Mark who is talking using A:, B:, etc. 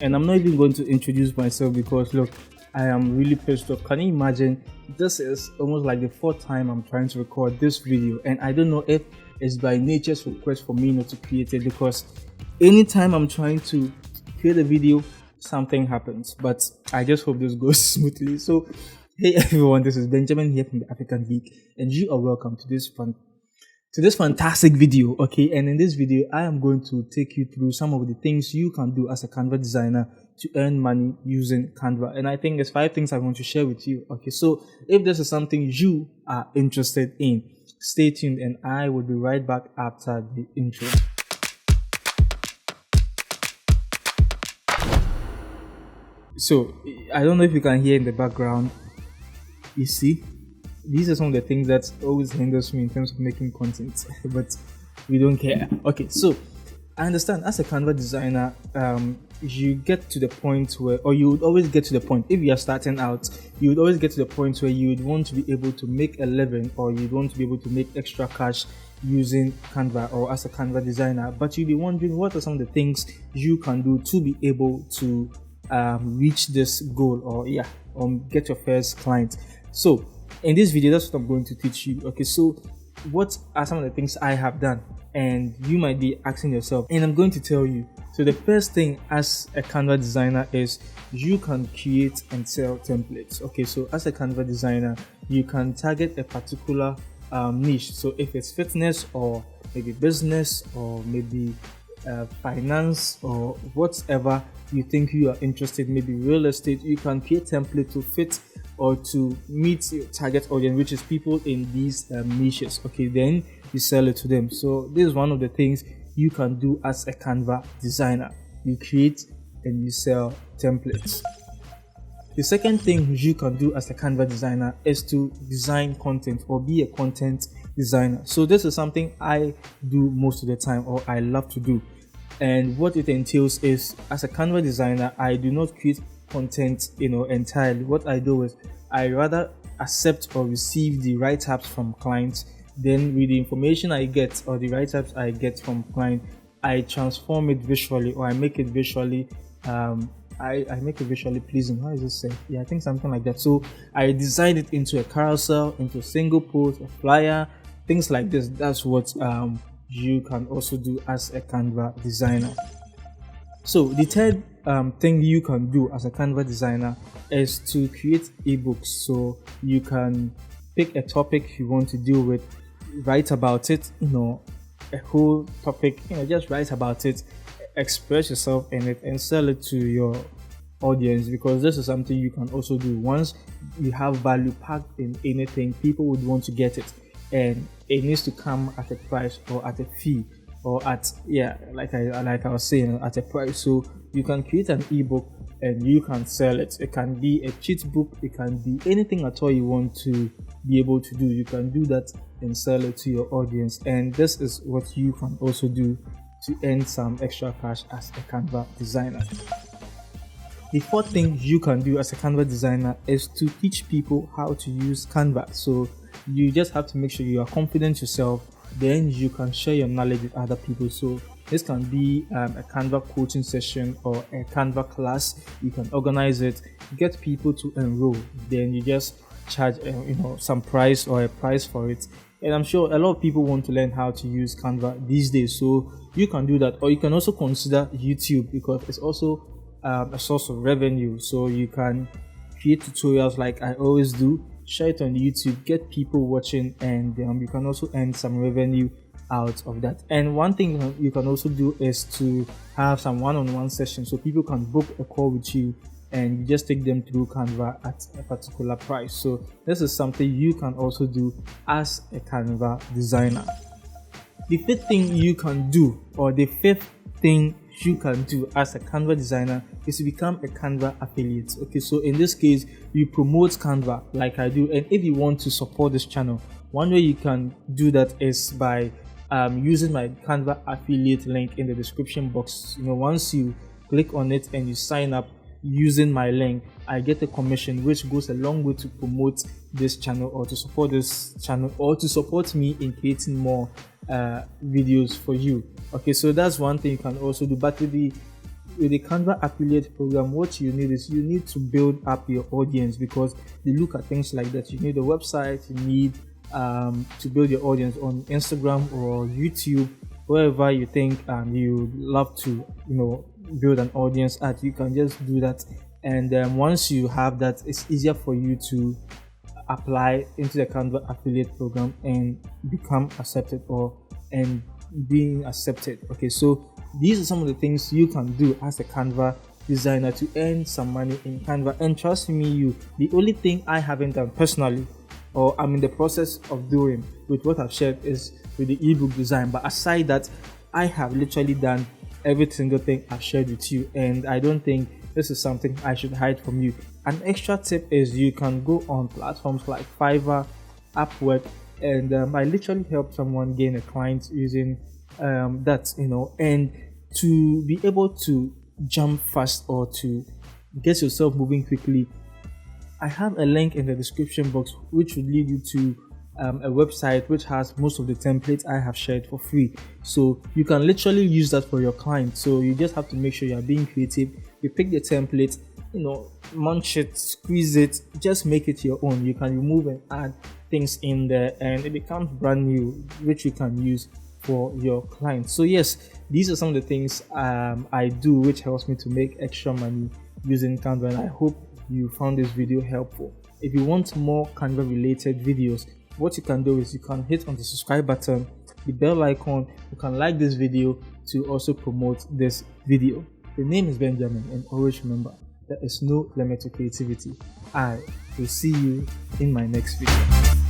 A: And I'm not even going to introduce myself because look, I am really pissed off. Can you imagine? This is almost like the fourth time I'm trying to record this video, and I don't know if it's by nature's request for me not to create it, because anytime I'm trying to create a video, something happens. But I just hope this goes smoothly. So, hey everyone, this is Benjamin here from the African Geek, and you are welcome to this fantastic video. Okay, and in this video I am going to take you through some of the things you can do as a Canva designer to earn money using Canva. And I think there's 5 things I want to share with you. Okay, so if this is something you are interested in, stay tuned and I will be right back after the intro. So I don't know if you can hear in the background, you see, these are some of the things that always hinders me in terms of making content, but we don't care. Okay, so I understand as a Canva designer, you get to the point where, or you would always get to the point, if you are starting out, you would always get to the point where you would want to be able to make a living, or you'd want to be able to make extra cash using Canva or as a Canva designer. But you'll be wondering, what are some of the things you can do to be able to reach this goal, or get your first client. So in this video, that's what I'm going to teach you. Okay, so what are some of the things I have done? And you might be asking yourself, and I'm going to tell you. So the first thing as a Canva designer is you can create and sell templates. Okay, so as a Canva designer, you can target a particular niche. So if it's fitness, or maybe business, or maybe finance, or whatever you think you are interested, maybe real estate, you can create template to fit or to meet your target audience, which is people in these niches. Okay, then you sell it to them. So this is one of the things you can do as a Canva designer. You create and you sell templates. The second thing you can do as a Canva designer is to design content or be a content designer. So this is something I do most of the time, or I love to do. And what it entails is, as a Canva designer, I do not create content entirely. What I do is I rather accept or receive the write-ups from clients. Then with the information I get, or the write-ups I get from client, I transform it visually, or I make it visually I make it visually pleasing. How is it said? Yeah, I think something like that. So I design it into a carousel, into a single post, a flyer, things like this. That's what you can also do as a Canva designer. So the third thing you can do as a Canva designer is to create ebooks. So you can pick a topic you want to deal with, write about it, a whole topic, just write about it, express yourself in it, and sell it to your audience, because this is something you can also do. Once you have value packed in anything, people would want to get it, and it needs to come at a price, or at a fee, or at like I was saying, at a price. So you can create an ebook and you can sell it. It can be a cheat book, it can be anything at all you want to be able to do. You can do that and sell it to your audience, and this is what you can also do to earn some extra cash as a Canva designer. The fourth thing you can do as a Canva designer is to teach people how to use Canva. So you just have to make sure you are confident yourself, then you can share your knowledge with other people. So this can be a Canva coaching session or a Canva class. You can organize it, get people to enroll, then you just charge some price or a price for it. And I'm sure a lot of people want to learn how to use Canva these days, so you can do that. Or you can also consider YouTube, because it's also a source of revenue. So you can create tutorials like I always do, share it on YouTube, get people watching, and you can also earn some revenue out of that. And one thing you can also do is to have some one-on-one sessions, so people can book a call with you and you just take them through Canva at a particular price. So this is something you can also do as a Canva designer. The fifth thing you can do, or the fifth thing you can do as a Canva designer, is to become a Canva affiliate. Okay, so in this case, you promote Canva like I do. And if you want to support this channel, one way you can do that is by using my Canva affiliate link in the description box. Once you click on it and you sign up using my link, I get a commission, which goes a long way to promote this channel, or to support this channel, or to support me in creating more videos for you. Okay, so that's one thing you can also do. But with the with the Canva affiliate program, what you need is you need to build up your audience, because they look at things like that. You need a website, you need to build your audience on Instagram or YouTube, wherever you think you love to, build an audience at. You can just do that, and once you have that, it's easier for you to apply into the Canva affiliate program and become accepted and being accepted. Okay, so these are some of the things you can do as a Canva designer to earn some money in Canva. And trust me, the only thing I haven't done personally, or I'm in the process of doing with what I've shared, is with the ebook design. But aside that, I have literally done every single thing I've shared with you, and I don't think this is something I should hide from you. An extra tip is you can go on platforms like Fiverr, Upwork, and I literally helped someone gain a client using that, and to be able to jump fast or to get yourself moving quickly, I have a link in the description box which would lead you to a website which has most of the templates I have shared for free. So you can literally use that for your clients. So you just have to make sure you are being creative. You pick the template, munch it, squeeze it, just make it your own. You can remove and add things in there, and it becomes brand new, which you can use for your clients. So yes, these are some of the things I do, which helps me to make extra money using Canva, and I hope you found this video helpful. If you want more Canva related videos, what you can do is you can hit on the subscribe button, the bell icon. You can like this video to also promote this video. The name is Benjamin, and always remember, there is no limit to creativity. I will see you in my next video.